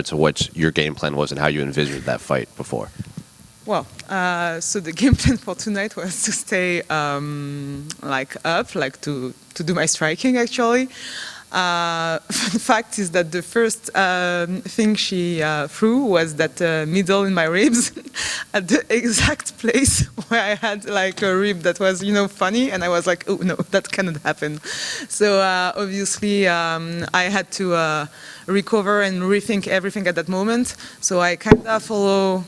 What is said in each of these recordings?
to what your game plan was and how you envisioned that fight before? Well, so the game plan for tonight was to stay up, to do my striking actually. The fact is that the first thing she threw was that middle in my ribs at the exact place where I had like a rib that was, funny, and I was like, oh no, that cannot happen. So obviously I had to recover and rethink everything at that moment. So I kind of follow,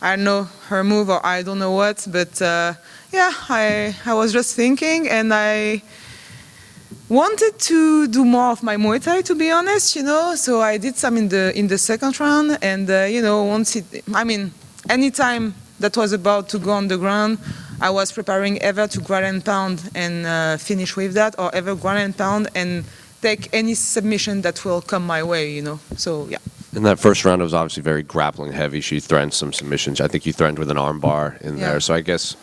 I don't know, her move or I don't know what, but yeah, I was just thinking, and I wanted to do more of my Muay Thai, to be honest, so I did some in the second round, and anytime that was about to go on the ground, I was preparing ever to ground and pound and finish with that, or ever ground and pound and take any submission that will come my way, so yeah. In that first round, it was obviously very grappling heavy. She threatened some submissions. I think you threatened with an arm bar in there. So I guess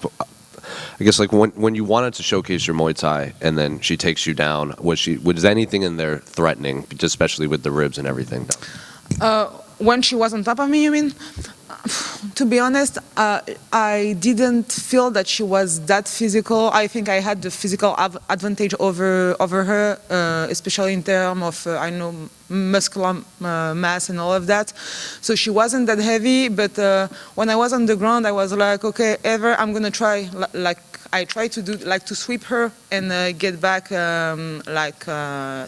like when you wanted to showcase your Muay Thai and then she takes you down, was anything in there threatening, just especially with the ribs and everything? When she was on top of me, you mean? To be honest, I didn't feel that she was that physical. I think I had the physical advantage over her, especially in terms of, muscular mass and all of that. So she wasn't that heavy, but when I was on the ground, I was like, okay, I'm gonna try, I try to do, to sweep her and get back,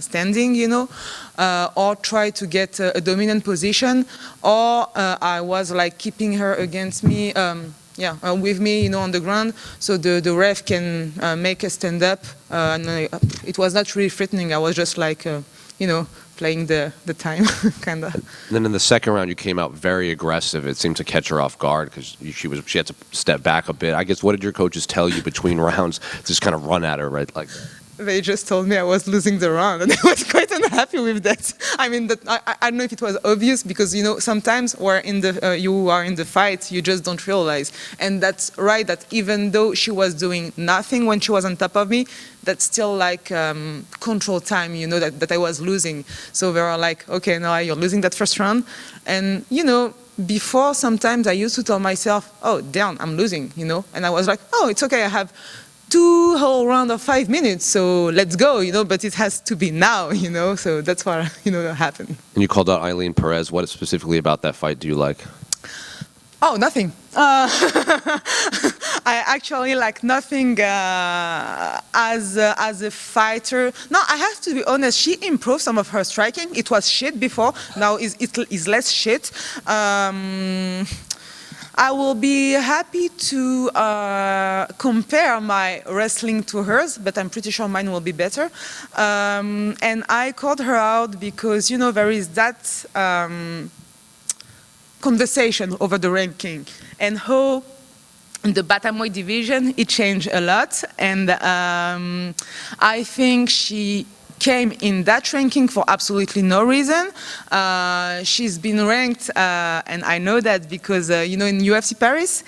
standing, or try to get a dominant position, or I was keeping her against me, with me, on the ground, so the ref can make us stand up. And it was not really threatening. I was just playing the time, kind of. Then in the second round, you came out very aggressive. It seemed to catch her off guard because she had to step back a bit. I guess, what did your coaches tell you between rounds to just kind of run at her, right? They just told me I was losing the round, and I was quite unhappy with that. I mean, I don't know if it was obvious, because sometimes you are in the fight, you just don't realize. And that's right, that even though she was doing nothing when she was on top of me, that's still control time, that I was losing. So they were like, okay, now you're losing that first round, and before, sometimes I used to tell myself, oh damn, I'm losing, and I was like, oh, it's okay, I have 2 whole rounds of 5 minutes, so let's go, but it has to be now, so that's what, happened. And you called out Eileen Perez. What specifically about that fight do you like? Oh, nothing. I actually like nothing as a fighter. No, I have to be honest, she improved some of her striking. It was shit before, now it is less shit. I will be happy to compare my wrestling to hers, but I'm pretty sure mine will be better. And I called her out because, there is that conversation over the ranking, and how in the Bantamweight division it changed a lot. And I think she came in that ranking for absolutely no reason. She's been ranked, and I know that because, in UFC Paris,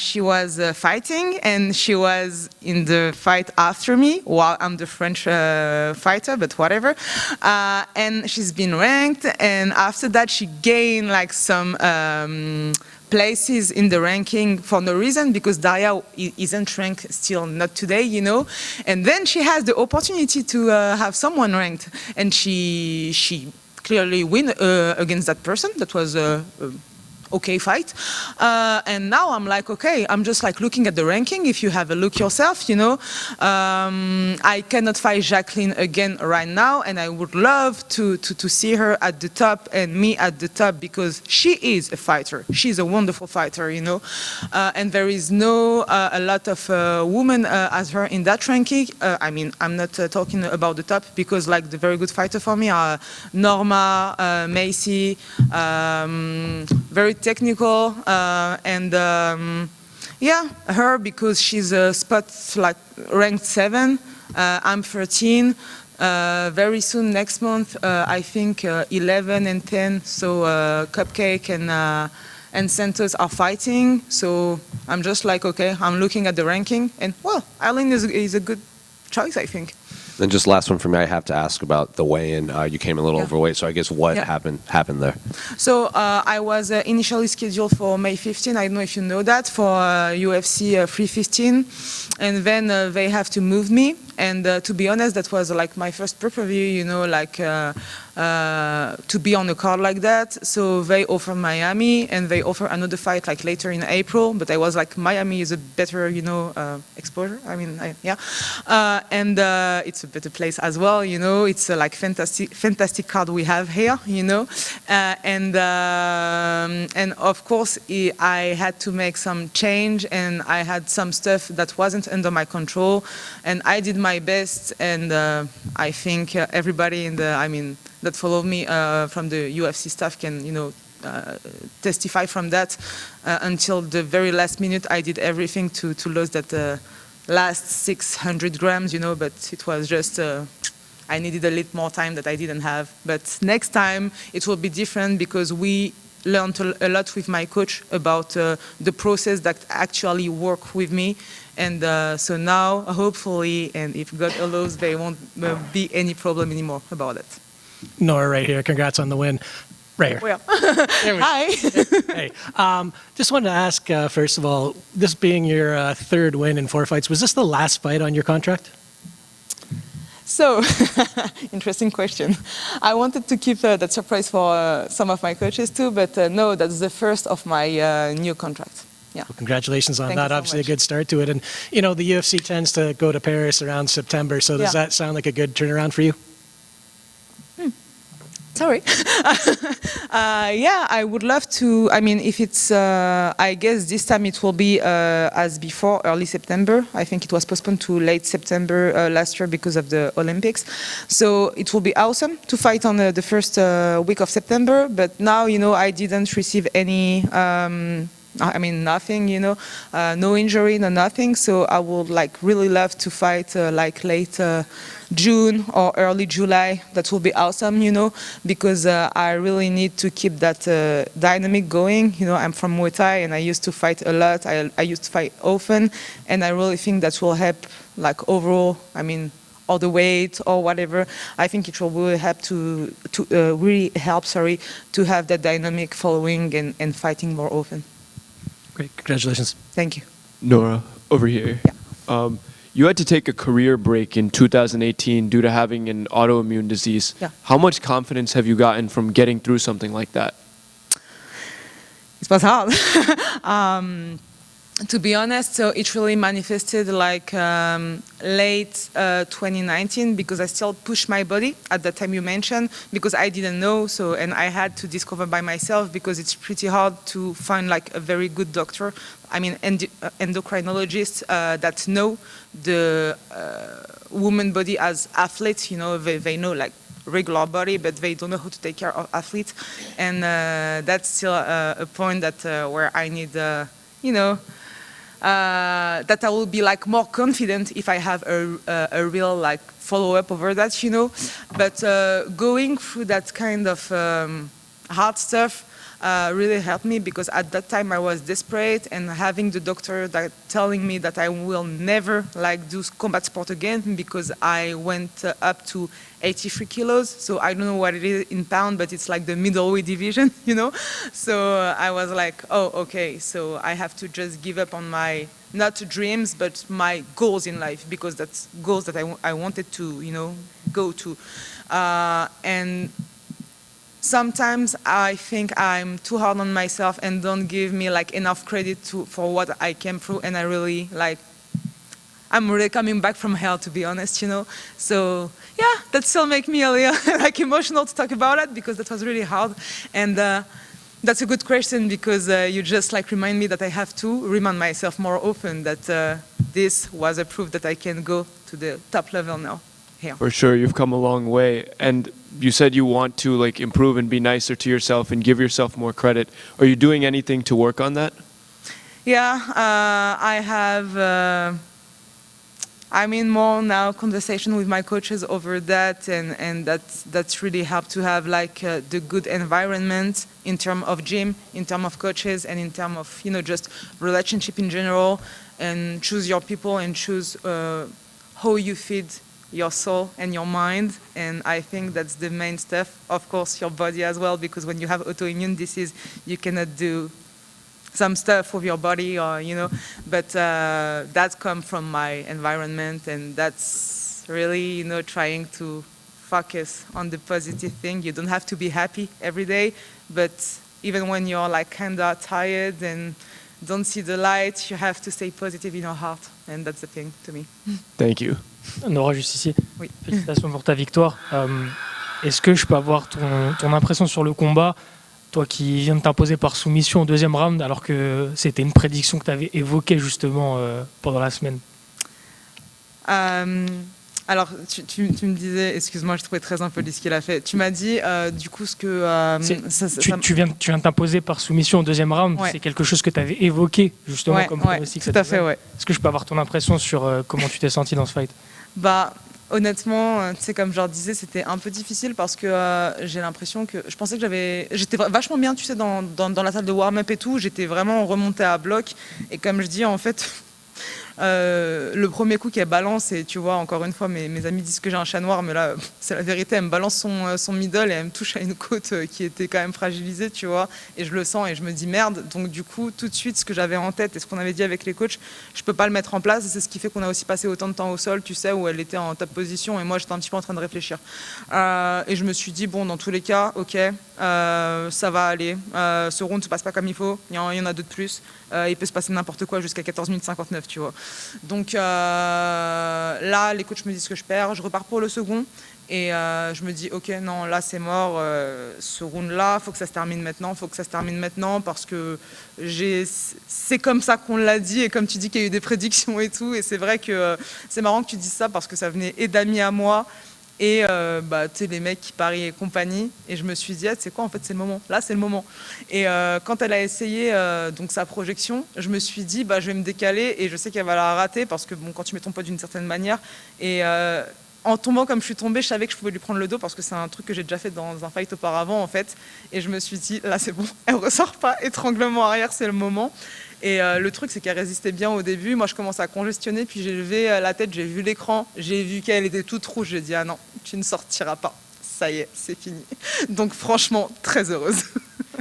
she was fighting, and she was in the fight after me, while I'm the French fighter, but whatever. And she's been ranked, and after that she gained some places in the ranking for no reason, because Daria isn't ranked still, not today, and then she has the opportunity to have someone ranked, and she clearly win against that person. That was okay fight, and now I'm like, okay, I'm just looking at the ranking. If you have a look yourself, I cannot fight Jacqueline again right now, and I would love to see her at the top and me at the top, because she is a fighter. She's a wonderful fighter, and there is no a lot of women as her in that ranking. I mean, I'm not talking about the top, because the very good fighter for me are Norma, Macy, very technical, and her, because she's a spot ranked 7, I'm 13, very soon next month I think 11 and 10, so Cupcake and Santos are fighting, so I'm just okay, I'm looking at the ranking, and well, Eileen is a good choice, I think. Then just last one for me, I have to ask about the weigh-in. You came a little overweight, so I guess what happened there? So I was initially scheduled for May 15. I don't know if you know that, for UFC 315, and then they have to move me. And to be honest, that was like my first pay-per-view, you know, like to be on a card like that. So they offered Miami, and they offer another fight like later in April. But I was like, Miami is a better, you know, exposure. I mean, and it's a better place as well, you know. It's like fantastic card we have here, you know. And of course, I had to make some change, and I had some stuff that wasn't under my control, and I did my best, and I think everybody in that followed me from the UFC staff can, you know, testify from that. Until the very last minute, I did everything to lose that last 600 grams, you know, but it was just, I needed a little more time that I didn't have. But next time it will be different, because we learned a lot with my coach about the process that actually work with me. And so now, hopefully, and if God allows, there won't be any problem anymore about it. Nora, right here. Congrats on the win. Right here. Well, There we go. hi. Hey, just wanted to ask, first of all, this being your third win in 4 fights, was this the last fight on your contract? So, interesting question. I wanted to keep that surprise for some of my coaches too, but no, that's the first of my new contract. Yeah. Well, congratulations on Thank that. you so Obviously, much. a good start to it. And, you know, the UFC tends to go to Paris around September, so does that sound like a good turnaround for you? Sorry. Yeah, I would love to. I mean, if it's, I guess this time it will be as before, early September. I think it was postponed to late September last year because of the Olympics. So it will be awesome to fight on the first week of September. But now, you know, I didn't receive any. I mean, nothing, you know, no injury, no nothing. So I would like really love to fight like late June or early July. That will be awesome, you know, because I really need to keep that dynamic going. You know, I'm from Muay Thai and I used to fight a lot. I used to fight often, and I really think that will help, like overall, I mean, all the weight or whatever. I think it will really help to have that dynamic following and fighting more often. Great. Congratulations. Thank you. Nora, over here. Yeah. You had to take a career break in 2018 due to having an autoimmune disease. Yeah. How much confidence have you gotten from getting through something like that? It was hard. To be honest, so it really manifested like late 2019, because I still pushed my body at the time you mentioned, because I didn't know. So, and I had to discover by myself, because it's pretty hard to find like a very good doctor. I mean, endocrinologists that know the woman body as athletes. You know, they know like regular body, but they don't know how to take care of athletes. And that's still a point that where I need, you know, that I will be like more confident if I have a real like follow-up over that, you know. But going through that kind of hard stuff really helped me, because at that time I was desperate, and having the doctor that telling me that I will never like do combat sport again, because I went up to 83 kilos. So I don't know what it is in pound, but it's like the middleweight division, you know. So I was like, oh, okay. So I have to just give up on my, not dreams, but my goals in life, because that's goals that I wanted to, you know, go to. And sometimes I think I'm too hard on myself and don't give me like enough credit for what I came through, and I really like, I'm really coming back from hell, to be honest, you know. So yeah, that still makes me a little like emotional to talk about it, because that was really hard. And that's a good question, because you just like remind me that I have to remind myself more often that this was a proof that I can go to the top level now. Here. For sure, you've come a long way. And you said you want to like improve and be nicer to yourself and give yourself more credit. Are you doing anything to work on that? Yeah, I have, I'm in more now conversation with my coaches over that, and that's really helped to have like the good environment in terms of gym, in terms of coaches, and in terms of, you know, just relationship in general, and choose your people and choose how you feed your soul and your mind, and I think that's the main stuff. Of course, your body as well, because when you have autoimmune disease, you cannot do some stuff with your body, or but that comes from my environment, and that's really trying to focus on the positive thing. You don't have to be happy every day, but even when you're like kind of tired and don't see the light, you have to stay positive in your heart, and that's the thing to me. Thank you. Nora, juste ici. Oui. Félicitations pour ta victoire. Est-ce que je peux avoir ton impression sur le combat, toi qui viens de t'imposer par soumission au deuxième round, alors que c'était une prédiction que tu avais évoquée justement pendant la semaine? Alors, tu me disais, excuse-moi, je trouvais très impoli ce qu'il a fait. Tu m'as dit, du coup, ce que... tu viens de t'imposer par soumission au deuxième round. Ouais. C'est quelque chose que tu avais évoqué, justement, comme pronostic cette tout à fait, semaine. ouais. Est-ce que je peux avoir ton impression sur comment tu t'es senti dans ce fight? Bah, honnêtement, tu sais, comme je leur disais, c'était un peu difficile parce que j'ai l'impression que... Je pensais que j'étais vachement bien, tu sais, dans la salle de warm-up et tout. J'étais vraiment remontée à bloc. Et comme je dis, en fait... le premier coup qu'elle balance, et tu vois, encore une fois, mes amis disent que j'ai un chat noir, mais là, c'est la vérité, elle me balance son middle et elle me touche à une côte qui était quand même fragilisée, tu vois, et je le sens et je me dis merde. Donc du coup, tout de suite, ce que j'avais en tête et ce qu'on avait dit avec les coachs, je peux pas le mettre en place, et c'est ce qui fait qu'on a aussi passé autant de temps au sol, tu sais, où elle était en top position et moi j'étais un petit peu en train de réfléchir. Et je me suis dit, bon, dans tous les cas, ok, ça va aller, ce round ne se passe pas comme il faut, il y en a deux de plus, il peut se passer n'importe quoi jusqu'à 14 minutes 59, tu vois. Donc là, les coachs me disent que je perds, je repars pour le second et je me dis ok, non, là c'est mort, ce round-là, faut que ça se termine maintenant, parce que c'est comme ça qu'on l'a dit, et comme tu dis qu'il y a eu des prédictions et tout, et c'est vrai que c'est marrant que tu dises ça parce que ça venait et d'amis à moi et tu sais, les mecs qui parient et compagnie, et je me suis dit, tu sais quoi, en fait c'est le moment, là c'est le moment. Et quand elle a essayé donc sa projection, je me suis dit, je vais me décaler, et je sais qu'elle va la rater, parce que bon, quand tu mets ton poids d'une certaine manière, et en tombant comme je suis tombée, je savais que je pouvais lui prendre le dos, parce que c'est un truc que j'ai déjà fait dans un fight auparavant en fait, et je me suis dit, là c'est bon, elle ressort pas, étranglement arrière, c'est le moment. Et le truc, c'est qu'elle résistait bien au début. Moi, je commence à congestionner, puis j'ai levé la tête, j'ai vu l'écran, j'ai vu qu'elle était toute rouge. J'ai dit, ah non, tu ne sortiras pas. Ça y est, c'est fini. Donc franchement, très heureuse.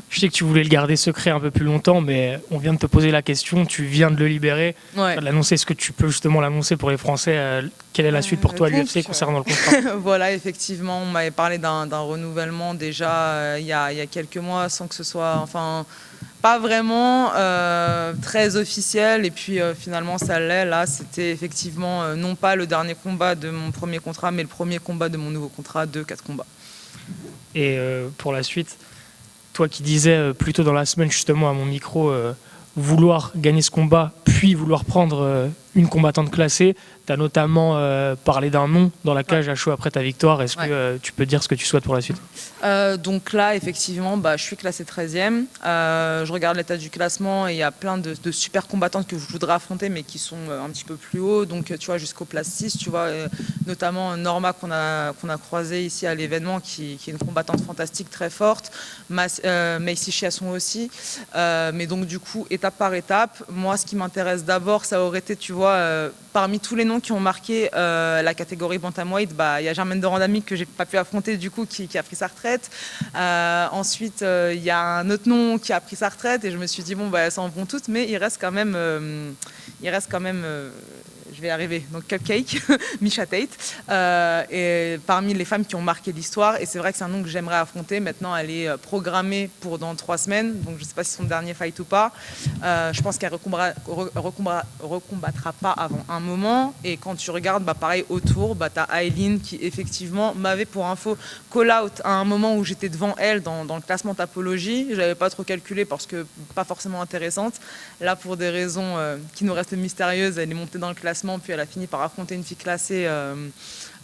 Je sais que tu voulais le garder secret un peu plus longtemps, mais on vient de te poser la question, tu viens de le libérer, Ouais. de l'annoncer. Est-ce que tu peux justement l'annoncer pour les Français? Quelle est la suite pour toi à l'UFC concernant le contrat? Voilà, effectivement, on m'avait parlé d'un renouvellement déjà il y a quelques mois, sans que ce soit... Enfin, pas vraiment très officiel, et puis finalement ça l'est. Là, c'était effectivement non pas le dernier combat de mon premier contrat, mais le premier combat de mon nouveau contrat de 4 combats. Et pour la suite, toi qui disais plus tôt dans la semaine justement à mon micro vouloir gagner ce combat, puis vouloir prendre une combattante classée, tu as notamment parlé d'un nom dans la cage à chaud après ta victoire. Est-ce que tu peux dire ce que tu souhaites pour la suite? Donc là, effectivement, je suis classée 13e. Je regarde l'état du classement et il y a plein de super combattantes que je voudrais affronter, mais qui sont un petit peu plus haut. Donc, tu vois, jusqu'au place 6, tu vois, notamment Norma qu'on a croisée ici à l'événement, qui est une combattante fantastique, très forte. Macy Chiasson aussi. Mais donc, du coup, étape par étape, moi, ce qui m'intéresse d'abord, ça aurait été, tu vois, parmi tous les noms qui ont marqué la catégorie bantamweight, il y a Germaine de Randami que j'ai pas pu affronter, du coup, qui a pris sa retraite. Ensuite, il y a un autre nom qui a pris sa retraite, et je me suis dit, bon, elles s'en vont toutes, mais il reste quand même je vais y arriver, donc Cupcake, Misha Tate, et parmi les femmes qui ont marqué l'histoire, et c'est vrai que c'est un nom que j'aimerais affronter. Maintenant, elle est programmée pour dans 3 semaines, donc je ne sais pas si c'est son dernier fight ou pas. Je pense qu'elle recombattra pas avant un moment, et quand tu regardes, pareil, autour, tu as Aileen qui, effectivement, m'avait, pour info, call-out à un moment où j'étais devant elle dans le classement Tapologie. Je n'avais pas trop calculé parce que pas forcément intéressante. Là, pour des raisons qui nous restent mystérieuses, elle est montée dans le classement, puis elle a fini par affronter une fille classée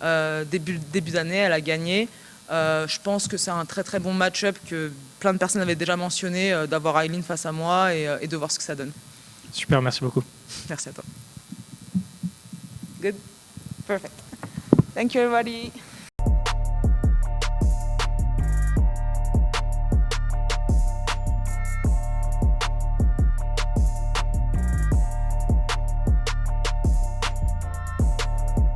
début d'année, elle a gagné. Je pense que c'est un très très bon match-up que plein de personnes avaient déjà mentionné, d'avoir Aileen face à moi et de voir ce que ça donne. Super, merci beaucoup. Merci à toi. Good. Perfect. Thank you everybody.